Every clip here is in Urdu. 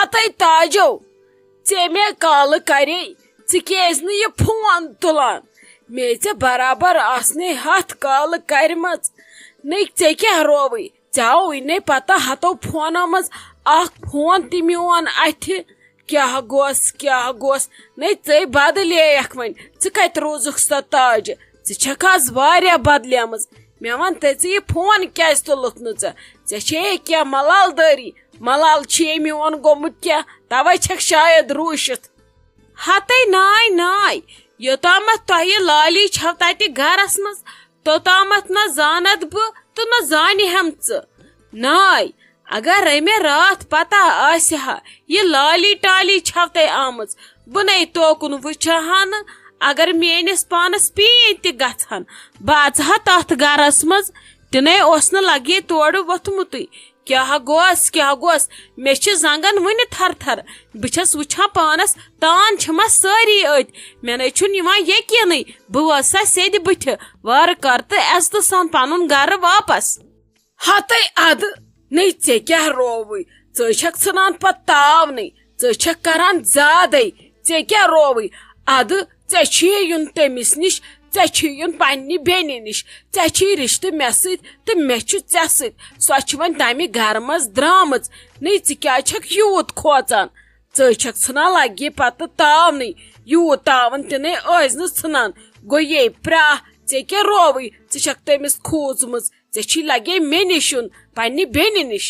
ہتے تاجو ے مے کال کرے ژکیز نہ یہ فون تلان مے ے برابر آسنے ہتھ کال کرمژ نئی ے کیا رووی ژےٚ نے پتہ ہتو فونو مز اخ فون تہ میون اتھ کیا گوس نئی ژے بدلیکھ ون ژٕ کتہِ روزکھ سۄ تاج ژٕ چھکھ آز واریاہ بدلیمٕژ مے ون ژٕ یہ فون کیازِ تُلُتھ نہٕ ژےٚ چھے کینٛہہ ملال دٲری ملال چھے میون گوٚمُت کینٛہہ توے چھکھ شاید روٗشِتھ ہتے ناے یوتامتھ تۄہہِ لالی چھو تتہِ گرس منٛز توتامتھ نہ زانت بہٕ تہٕ نہ زانِہم ژٕ ناے اگر مےٚ راتھ پتہ آسہِ ہا یہ لالی ٹالی چھو تۄہہِ آمٕژ بہٕ نے توکُن وٕچھِ ہا نہٕ اگر میٲنِس پانس پیٖنتۍ تہِ گژھن بہٕ اژٕ ہا تتھ گرس منٛز تِنے اوس نہٕ لگے تورٕ ووٚتھمُتٕے کیاہ گوس مےٚ چھِ زنگن وُنہِ تھر تھر بہٕ چھس وٕچھان پانس تان چھِما سٲری أتۍ مےٚ نے چھُنہٕ یِوان یقیٖنٕے بہٕ وٲژ سیٚدِ بٕتھِ وارٕ کر تہٕ عزتہٕ سان پنُن گرٕ واپس ہتے اد نئی ژےٚ کیاہ رووٕے ژٕ چھکھ ژھٕنان پتہٕ تاونٕے ژٕ چھکھ کران زیادے ژےٚ کیاہ رووٕے اد ژےٚ چھُے یُن تٔمِس نِش ژےٚ چھُے یُن پننہِ بیٚنہِ نِش ژےٚ چھُے رشتہٕ مےٚ سۭتۍ تہٕ مےٚ چھُ ژےٚ سۭتۍ سۄ چھِ وۄنۍ تمہِ گرٕ منٛز درامٕژ نئی ژٕ کیازِ چھکھ یوٗت کھوژان ژٕ چھکھ ژھٕنان لگہِ پتہٕ تاونٕے یوٗت تاوان تہِ نے ٲسۍ نہٕ ژھٕنان گوٚو یے پرٛاہ ژےٚ کیاہ رووٕے ژٕ چھکھ تٔمِس کھوٗژمٕژ ژےٚ چھی لگے مےٚ نِش یُن پننہِ بیٚنہِ نِش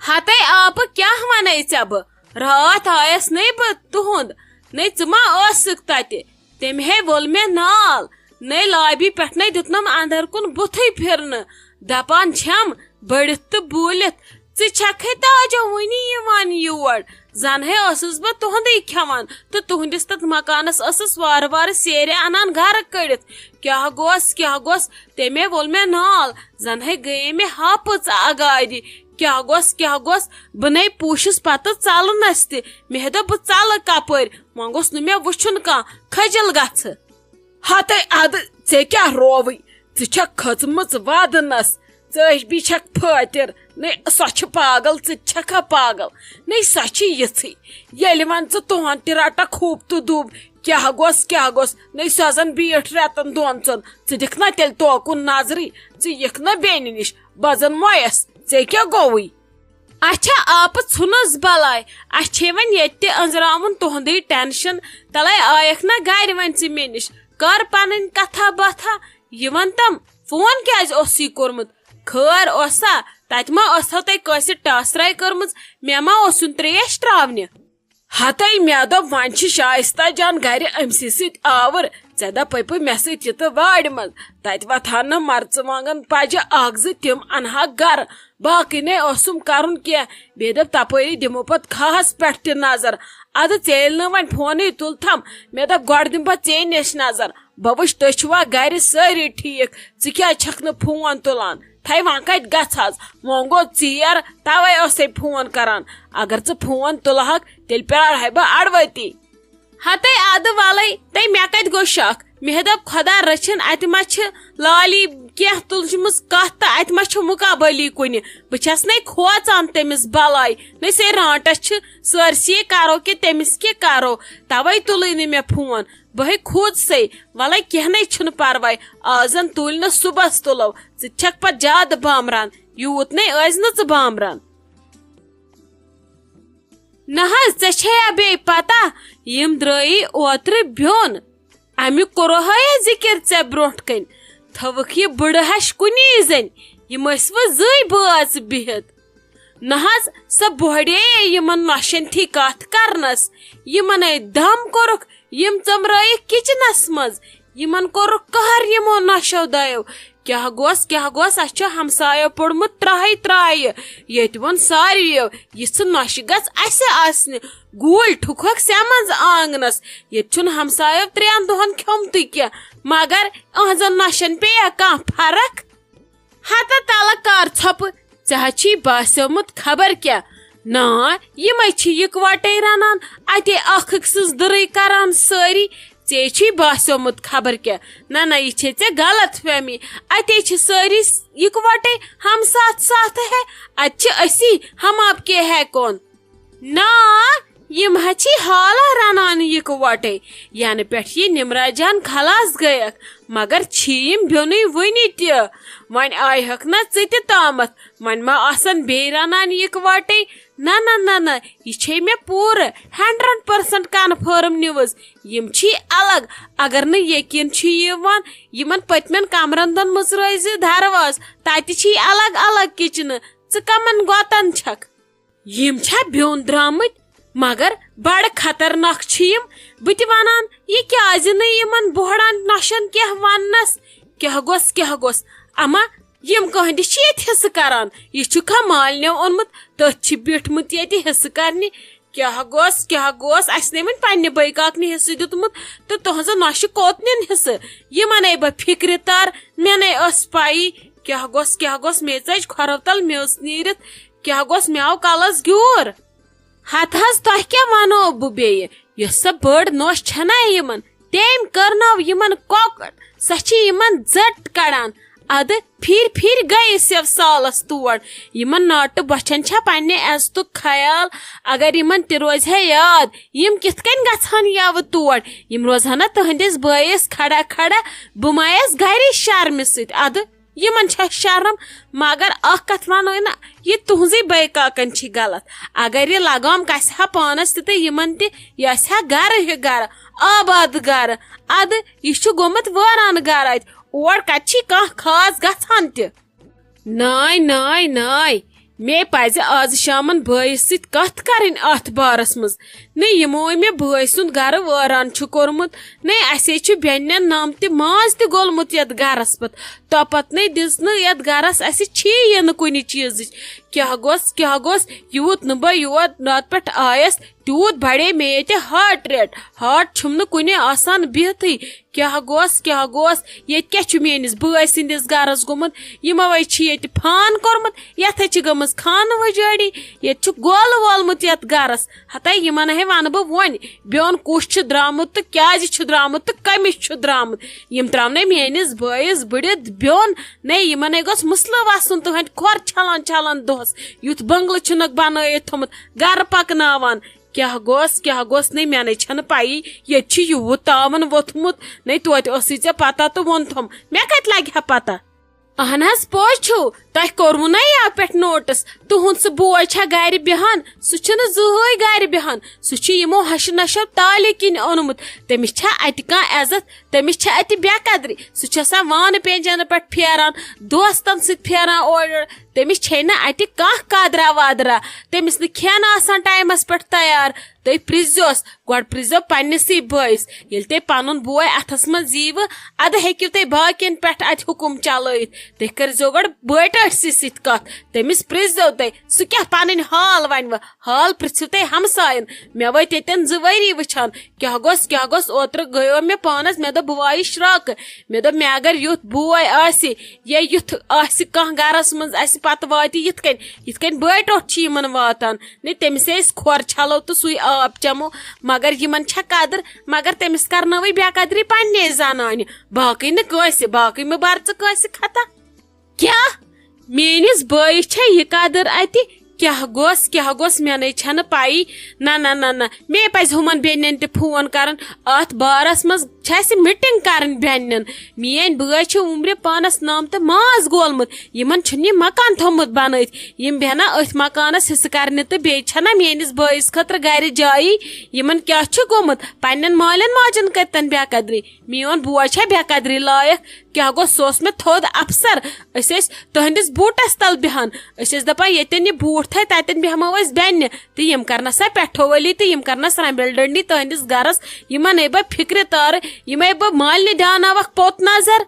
ہتے آپہٕ کیاہ ونے ژےٚ بہٕ راتھ آیس نے بہٕ تُہُنٛد نے ژٕ ما ٲسٕکھ تتہِ تٔمۍ ہے وول مےٚ نال نے لابی پٮ۪ٹھ نے دیُتنم اندر کُن بُتھٕے پھرنہٕ دپان چھم بٔڑِتھ تہٕ بوٗلِتھ ژٕ چھکھے تاجو وُنہِ یِوان یور زن ہے ٲسٕس بہٕ تُہُنٛدٕے کھٮ۪وان تہٕ تُہنٛدِس تتھ مکانس ٲسٕس وارٕ وارٕ سیرِ انان گرٕ کٔڑِتھ کیاہ گوس تٔمۍ وول مےٚ نال زن ہے گٔیے مےٚ ہاپٕژ اگادِ کیاہ گوس بہٕ نے پوٗشِس پتہٕ ژلنس تہِ مےٚ دوٚپ بہٕ ژلہٕ کپٲرۍ وۄنۍ گوٚژھ نہٕ مےٚ وٕچھُن کانٛہہ کھٔجل گژھِ ہتے اد ژےٚ کیاہ رووٕے ژٕ چھکھ کھٔژمٕژ ودنس ژٕ چھکھ پھٲتِر نے سۄ چھِ پاگل ژٕ تہِ چھکھا پاگل نے سۄ چھِ یِژھٕے ییٚلہِ وۄنۍ ژٕ تُہُنٛد تہِ رٹکھ ہوٗب تہٕ دوٗب کیاہ گوٚس نے سۄ زن بیٖٹھ رٮ۪تن دۄن ژۄن ژٕ دِکھ نا تیٚلہِ توکُن نظرٕے ژٕ یِکھ نا بیٚنہِ نِش بہٕ زن مویس ژےٚ کیاہ گوٚوٕے اچھا آپہٕ ژھُنُس بلاے اسہِ چھے وۄنۍ ییٚتہِ تہِ أنزراوُن تُہُنٛدٕے ٹینشن تلے آیکھ نا گرِ وۄنۍ ژٕ مےٚ نِش کر پنٕنۍ کتھا باتھا یہِ ون تم فون کیازِ اوسُے کوٚرمُت خٲر اوسا تتہِ ما ٲسو تۄہہِ کٲنٛسہِ ٹاسراے کٔرمٕژ مےٚ ما اوس یُن تریش تراونہِ ہتے مےٚ دوٚپ وۄنۍ چھِ شائستہ جان گرِ أمسٕے سۭتۍ آوُر ژےٚ دپے مےٚ سۭتۍ یہِ تہٕ وارِ منٛز تتہِ وۄتھان نہٕ مرژٕوانگن پجہِ اکھ زٕ تِم انہاکھ گرٕ باقٕے نے اوسُم کرُن کینٛہہ بیٚیہِ دوٚپ تپٲری دِمو پتہٕ کھہس پٮ۪ٹھ تہِ نظر ادٕ ژےٚ ییٚلہِ نہٕ وۄنۍ فونٕے تُلتھم مےٚ دوٚپ گۄڈٕ دِمہٕ بہٕ ژے نِش نظر بہٕ وٕچھِ تُہۍ چھِوا گرِ سٲری ٹھیٖک ژٕ کیازِ چھکھ نہٕ فون تُلان تھے وۄنۍ کتہِ گژھ حظ وۄنۍ گوٚو ژیر توے ٲسے فون کران اگر ژٕ فون تُلہکھ تیٚلہِ پیارہے بہٕ اڑوتی ہتے ادٕ ولے تے مےٚ کتہِ گوٚو شک مےٚ دوٚپ خۄدا رٔچھِنۍ اتہِ ما چھِ لالی کینٛہہ تُلمٕژ کتھ تہٕ اتہِ ما چھُ مُقابلی کُنہِ بہٕ چھس نے کھوژان تٔمِس بلاے نے سے رانٹس چھِ سٲرسٕے کرو کہِ تٔمِس کیٛاہ کرو توے تُلٕے نہٕ مےٚ فون بہے کھوٗژسے وَلے کینٛہہ نے چھُنہٕ پرواے آز زن تُلۍ نہٕ صُبحس تُلو ژٕ چھکھ پتہٕ زیادٕ بامبران یوٗت نے ٲسۍ نہٕ ژٕ بامبران نہ حظ ژےٚ چھےٚ بیٚیہِ پتہ یِم درٛایی اوترٕ بیوٚن امیُک کوٚرُہے ذِکر ژےٚ برونٛٹھ کَنۍ تھٲوٕکھ یہِ بٕڑٕ ہش کُنی زٔنۍ یِم ٲسۍ وٕ زٕے بٲژ بِہِتھ نہ حظ سۄ بوٚہڑے یِمن نۄشن تھی کتھ کرنس یِمنے دم کوٚرُکھ یِم ژٔمرٲیِکھ کچنس منٛز یِمن کوٚرُکھ قہر یِمو نۄشو دۄیو کیاہ گوٚس اسہِ چھُ ہمسایو پوٚرمُت ترٛایہِ ییٚتہِ ووٚن ساروِیو یِژھٕ نۄشہِ گژھ اسہِ آسنہِ گوٗلۍ ٹھُکہوکھ سٮ۪منٛز آنگنس ییٚتہِ چھُنہٕ ہمسایو 3 دۄہن کھیوٚمتُے کینٛہہ مگر أہنٛزن نۄشن پیٚیا کانٛہہ فرق ہتہ تلہٕ کر ژھۄپہٕ ژےٚ حظ چھی باسیومُت خبر کیاہ نا یِمے چھِ یِکوٹے رنان اتے اکھ أکۍ سٕنٛز دٕرٕے کران سٲری ژےٚ چھُے باسیومُت خبر کیاہ نہ یہِ چھے ژےٚ غلط فہمی اتے چھِ سٲری یِکوٹے ہم ساتھ ساتھ ہے اتہِ چھِ أسی ہم آپ کے ہے کون نا یم ہچی حالا رنان یکوٹے ینہ پہ یہ نمراز جان خلاص گیک مگر چیم بیونی ونی تہ ون آیہک نا ژتہ تامت ون ما آسن بی رنان یکوٹے نہ نہ نہ نہ یہ چھ مے پور 100% کنفرم نیوز یم چھ الگ اگر نہ یقین چھ یوان یمن پتمن کمرندن مز روز درواز تتہ چھ الگ الگ کچن ژ کمن گوتن چھک یم چھا بیون درامت مگر بڑ خطرناک چیم بت ونان یہ کیاز نہ یمن بوڑان نشن کیا ونس کیا گوس اما یم کہندس چھ یت حصہ کران یہ چھکا مالنیو اونمت تتھ بیٹھمت یت حصہ کرنی کیا گوس اس نمن پنہ بے کاکنہ حصہ دتمت تو تہذ نش کوت نن حصہ یہ منے بہ فکر تار مے اس پائی کیا گوس مے ژج کھورو تل مے اس نیرت کیا گوس مے آو کلس گیور ہت حظ تہ کیا ونو بہ بیہ یس سا بڑ نوش چھنا یمن تم کرنو یمن کوکٹ سہ چھ یمن زٹ کڑان اد پھر گئی سیو سالس تور یمن ناٹ بچن چھا پنہ عزتک خیال اگر یمن تہ روز ہے یاد یم کت کن گژھان یو تور یم روزہنا تہندس بٲیس کھڑا بہ مایس گھر شرمہ ست اد یمن چھا شرم مگر اخ کت ونو نا یہ تہذی بے کاکن چھ غلط اگر یہ لگام گژھِ ہا پانس تہ یمن تہ یس ہا گھر آباد گھر اد یہ چھ گومت واران گھر ات اور کت چھ کانٛہہ خاص گژھان تہ ناے مے پزِ آز شامن بٲیس ست کتھ کرن اتھ بارس مز نہ یمو مے بٲے سُنٛد گھر وٲران چھُ کوٚرمُت نہ اسے چھُ بیٚنٮ۪ن نام تہ ماز تہ گولمُت یتھ گھرس پتہٕ توپت نہ دِژ نہٕ یتھ گھرس اسہِ چھی نہٕ کُنہِ چیٖزٕچ کیاہ گوٚژھ یوٗت نہٕ بہٕ یور رات پٮ۪ٹھ آیس تیوٗت بڑے مے ییٚتہِ ہارٹ ریٹ ہارٹ چھُم نہٕ کُنہِ آسان بِہتھٕے کیاہ گوٚژھ ییٚتہِ کیاہ چھُ میٲنِس بٲے سٕنٛدِس گھرس گوٚمُت یِموے چھِ ییٚتہِ فان کوٚرمُت یتھے چھِ گٔمٕژ خانہٕ وجٲڑی ییٚتہِ چھُ گول وولمُت یتھ گھرس ہتاے یِمن ہے ونہٕ بہٕ وۄنۍ بیوٚن کُس چھُ درامُت تہٕ کیازِ چھُ درامُت تہٕ کٔمِس چھُ درامُت یم تراونَے میٲنِس بٲیِس بٔڑِتھ بیوٚن نہ یمن ہے گوٚژھ مسلہٕ وسُن تُہنٛدِ کھۄر چھلان دۄہس یُتھ بنگلہٕ چھُنکھ بنٲیِتھ تھوٚمُت گرٕ پکناوان کیاہ گوٚژھ نہ مےٚ نَے چھنہٕ پایی ییٚتہِ چھُ یوٗت تاون ووٚتھمُت نَے توتہِ ٲسٕے ژےٚ پتہ تہٕ ووٚنتھم مےٚ کتہِ لگہِ ہا پتہ اہن حظ پوٚز چھُ تۄہہِ کوٚروٕ نا یتھ پٮ۪ٹھ نوٹس تُہُنٛد سُہ بوے چھا گرِ بیہان سُہ چھُنہٕ زٕہٕنۍ گرِ بیہان سُہ چھُ یِمو ہشہِ نشو تالہِ کِنۍ اوٚنمُت تٔمِس چھا اتہِ کانٛہہ عزت تٔمِس چھا اتہِ بے قدری سُہ چھُ آسان وانہٕ پینجانہٕ پٮ۪ٹھ پھیران دوستن سۭتۍ پھیران اورٕ یورٕ تٔمِس چھے نہٕ اتہِ کانٛہہ قدرا وادرا تٔمِس نہٕ کھٮ۪ن آسان ٹایمس پٮ۪ٹھ تیار تُہۍ پرٛژھزیوس گۄڈٕ پرٛژھزیو پننسٕے بٲیس ییٚلہِ تُہۍ پنُن بوے اتھس منٛز ییٖوٕ ادٕ ہیٚکِو تُہۍ باقین پٮ۪ٹھ اتہِ حُکُم چلٲیِتھ تُہۍ کٔرزیو گۄڈٕ بٲٹٲٹھسٕے سۭتۍ کتھ تٔمِس پرٛژھزیو تُہۍ سُہ کیاہ پنٕنۍ حال ونوٕ حال پرٛژھِو تُہۍ ہمساین مےٚ وٲتۍ ییٚتٮ۪ن 2 ؤری وٕچھان کیاہ گوٚژھ اوترٕ گٔیو مےٚ پانس مےٚ دوٚپ بہٕ وایہِ شراکہٕ مےٚ دوٚپ مےٚ اگر یُتھ بوے آسہِ یا یُتھ آسہِ کانٛہہ گرس منٛز اسہِ پتہٕ واتہِ یِتھ کٔنۍ بٲٹوٹھ چھِ یِمن واتان نہ تٔمِس أسۍ کھۄر چھلو تہٕ سُے آب چمو مگر یِمن چھےٚ قدر مگر تٔمِس کرنٲوٕے بے قدری پننہِ زنانہِ باقٕے نہٕ کٲنٛسہِ باقٕے مہ بر ژٕ کٲنٛسہِ خطا کیاہ میٲنِس بٲیِس چھےٚ یہِ قدر اتہِ کیاہ گوٚژھ مےٚ نَے چھنہٕ پایی نہ مے پزِ ہُمن بیٚنٮ۪ن تہِ فون کرن اتھ بارس منٛز چھِ اسہِ مِٹنگ کرٕنۍ بیٚنٮ۪ن میٲنۍ بٲے چھِ عمرِ پانس نام تہٕ ماز گولمُت یِمن چھُنہٕ یہِ مکان تھوٚمُت بنٲیِتھ یِم بیٚہنا أتھۍ مکانس حصہٕ کرنہِ تہٕ بیٚیہِ چھنا میٲنِس بٲیِس خٲطرٕ گرِ جایی یِمن کیاہ چھُ گوٚمُت پننٮ۪ن مالٮ۪ن ماجن کٔرتن بے قدری میون بوے چھا بے قدری لایق کیاہ گوٚژھ سُہ اوس مےٚ تھوٚد افسر أسۍ ٲسۍ تُہنٛدِس بوٗٹس تل بیہان أسۍ ٲسۍ دپان ییٚتٮ۪ن یہِ بوٗٹھ تھایہِ تتٮ۪ن بیہمو أسۍ بیٚنہِ تہٕ یِم کرنس سا پٮ۪ٹھو وٲلی تہٕ یِم کرنس رمبِل ڈنڈی تُہنٛدِس گرس یِمن ہے بہٕ فکرِ تارٕ یِمے بہٕ مالنہِ دیاناوکھ پوٚت نظر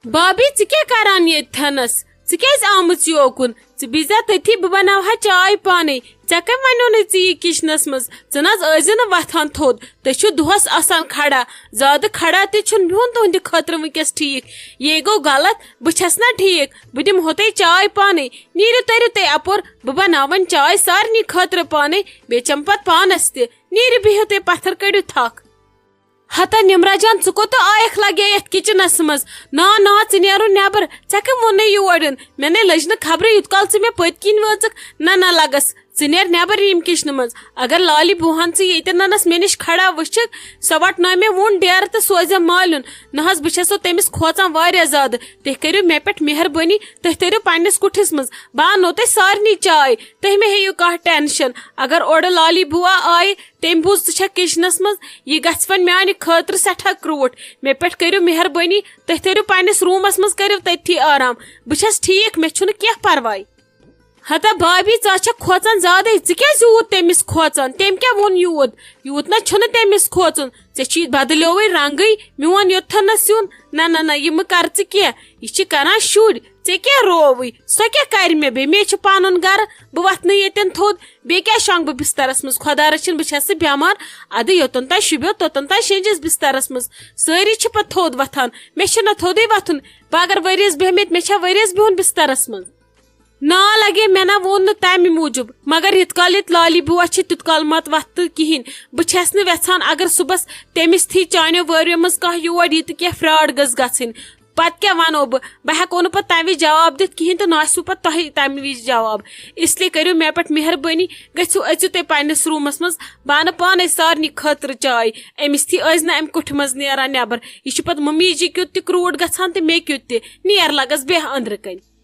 بابی ژٕ کیاہ کران ییٚتھنس ژٕ کیازِ آمٕژ یوکُن ژٕ بِہزا تٔتھی بہٕ بناوہا چاے پانے ژےٚ کٔمۍ ونیو نہٕ ژٕ یہِ کچنس منٛز ژٕ نہ حظ ٲسزِ نہٕ وتھان تھوٚد تُہۍ چھِو دۄہس آسان کھڑا زیادٕ کھڑا تہِ چھُنہٕ بِہُن تُہنٛدِ خٲطرٕ ونکیٚس ٹھیٖک یے گوٚو غلط بہٕ چھس نا ٹھیٖک بہٕ دِمہو تۄہہِ چاے پانے نیٖرِو تٔرِو تُہۍ اپور بہٕ بناوَن چاے سارنٕے خٲطرٕ پانے بیٚیہِ چٮ۪مہٕ پتہٕ پانس تہِ نیٖرِو بِہِو تُہۍ پتھر کٔڑِو تھکھ ہتا نمرا جان ژٕ کوٚت آیکھ لگے یتھ کچنس مز نا ژٕ نیرُن نیبر ژےٚ کٔمۍ ووٚنُے یور مےٚ نے لٔج نہٕ خبرٕ یوٗت کال ژٕ مےٚ پٔتۍ کِنۍ وٲژٕکھ نہ لگس ژٕ نیر نیبر ییٚمہِ کچنہٕ منٛز اگر لالی بوہن ژٕ ییٚتٮ۪نس مےٚ نِش کھڑا وٕچھکھ سۄ وٹنٲے مےٚ ووٚن ڈیرٕ تہٕ سوزٮ۪م مالیُن نہ حظ بہٕ چھسو تٔمِس کھوژان واریاہ زیادٕ تُہۍ کٔرِو مےٚ پٮ۪ٹھ مہربٲنی تُہۍ تٔرِو پننِس کُٹھِس منٛز بہٕ انو تۄہہِ سارنٕے چاے تُہۍ مہ ہیٚیِو کانٛہہ ٹینشن اگر اورٕ لالی بُوا آیہِ تٔمۍ بوٗز ژٕ چھکھ کچنس منٛز یہِ گژھِ وۄنۍ میانہِ خٲطرٕ سٮ۪ٹھاہ کرٛوٗٹھ مےٚ پٮ۪ٹھ کٔرِو مہربٲنی تُہۍ تٔرِو پننِس روٗمس منٛز کٔرِو تٔتھی آرام بہٕ چھس ٹھیٖک مےٚ چھُنہٕ کینٛہہ پرواے ہتا بھابی ژٕ چھکھ کھوژان زیادے ژٕ کیازِ یوٗت تٔمِس کھوژان تٔمۍ کیٛاہ ووٚن یوٗت نہ چھُنہٕ تٔمِس کھوژُن ژےٚ چھی بدلیووٕے رنگٕے میون یوٚتھنس یُن نہ یہِ مہٕ کر ژٕ کینٛہہ یہِ چھِ کران شُرۍ ژےٚ کیٛاہ رووٕے سۄ کیٛاہ کرِ مےٚ چھُ پنُن گرٕ بہٕ وتھنہٕ ییٚتٮ۪ن تھوٚد بیٚیہِ کیٛاہ شۄنٛگہٕ بہٕ بسترس منٛز خۄدا رٔچھِنۍ بہٕ چھسہٕ بٮ۪مار ادٕ یوٚتن تانۍ شوٗبیو توٚتن تانۍ شیٚنجِس بسترس منٛز سٲری چھِ پتہٕ تھوٚد وتھان مےٚ چھُنہ تھوٚدُے وتھُن بہٕ اگر ؤرِیس بیہمٕتۍ مےٚ چھا ؤرِیس بِہُن بسترس منٛز نا لگے مےٚ نہ ووٚن نہٕ تمہِ موٗجوٗب مگر یِتھ کال ییٚتہِ لالی بُوا چھِ تیُت کال مت وتھٕ کہیٖنۍ بہٕ چھس نہٕ ویژھان اگر صُبحس تٔمِس تھی چانیو وٲرِیو منٛز کانٛہہ یور یہِ تہٕ کینٛہہ فراڈ گٔژھ گژھٕنۍ پتہٕ کیٛاہ ونو بہٕ ہٮ۪کو نہٕ پتہٕ تمہِ وِزِ جواب دِتھ کہیٖنۍ تہٕ نہ آسِوٕ پتہٕ تۄہہِ تمہِ وِزِ جواب اس لیے کٔرِو مےٚ پٮ۪ٹھ مہربٲنی گٔژھِو أژِو تُہۍ پننِس روٗمس منٛز بہٕ انہٕ پانے سارنٕے خٲطرٕ چاے أمِس تھی ٲسۍ نہٕ امہِ کُٹھِ منٛز نیران نیبر یہِ چھُ پتہٕ ممی جی کیُت تہِ کرٛوٗٹھ گژھان تہٕ مےٚ کیُت تہِ نیر لگس بیٚہہ أنٛدرٕ کَنۍ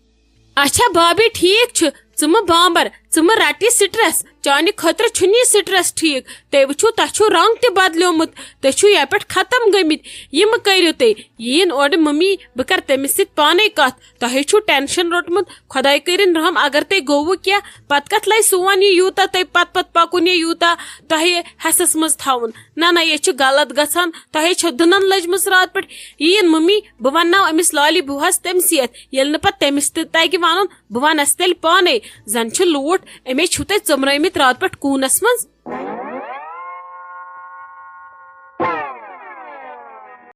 اچھا بھابی ٹھیٖک چھُ ژٕ مہٕ بامبر ژٕ مہٕ رٹ یہِ سٹرس چانہِ خٲطرٕ چھُنہٕ یہِ سٹرس ٹھیٖک تُہۍ وٕچھِو تۄہہِ چھُو رنگ تہِ بدلیومُت تُہۍ چھُو یہِ پٮ۪ٹھ ختم گٔمٕتۍ یہِ مہٕ کٔرِو تُہۍ یِیِن اورٕ ممی بہٕ کرٕ تٔمِس سۭتۍ پانے کتھ تۄہے چھُو ٹینشن روٚٹمُت خۄداے کٔرِنۍ رحم اگر تۄہہِ گوٚوٕ کینٛہہ پتہٕ کتھ لگہِ سون یہِ یوٗتاہ تۄہہِ پتہٕ پکُن یہِ یوٗتاہ تۄہہِ حٮ۪سس منٛز تھاوُن نہ یہِ چھُ غلط گژھان تۄہے چھو دٕنن لٔجمٕژ راتہٕ پٮ۪ٹھ یِیِن ممی بہٕ ونناو أمِس لالی بُوہس تٔمسٕے ییٚلہِ نہٕ پتہٕ تٔمِس تہِ تگہِ ونُن بہٕ ونس تیٚلہِ پانے زن چھُ لوٗٹھ أمے چھُو تۄہہِ ژٔمرٲمٕتۍ راتہٕ پٮ۪ٹھ کوٗنس منٛز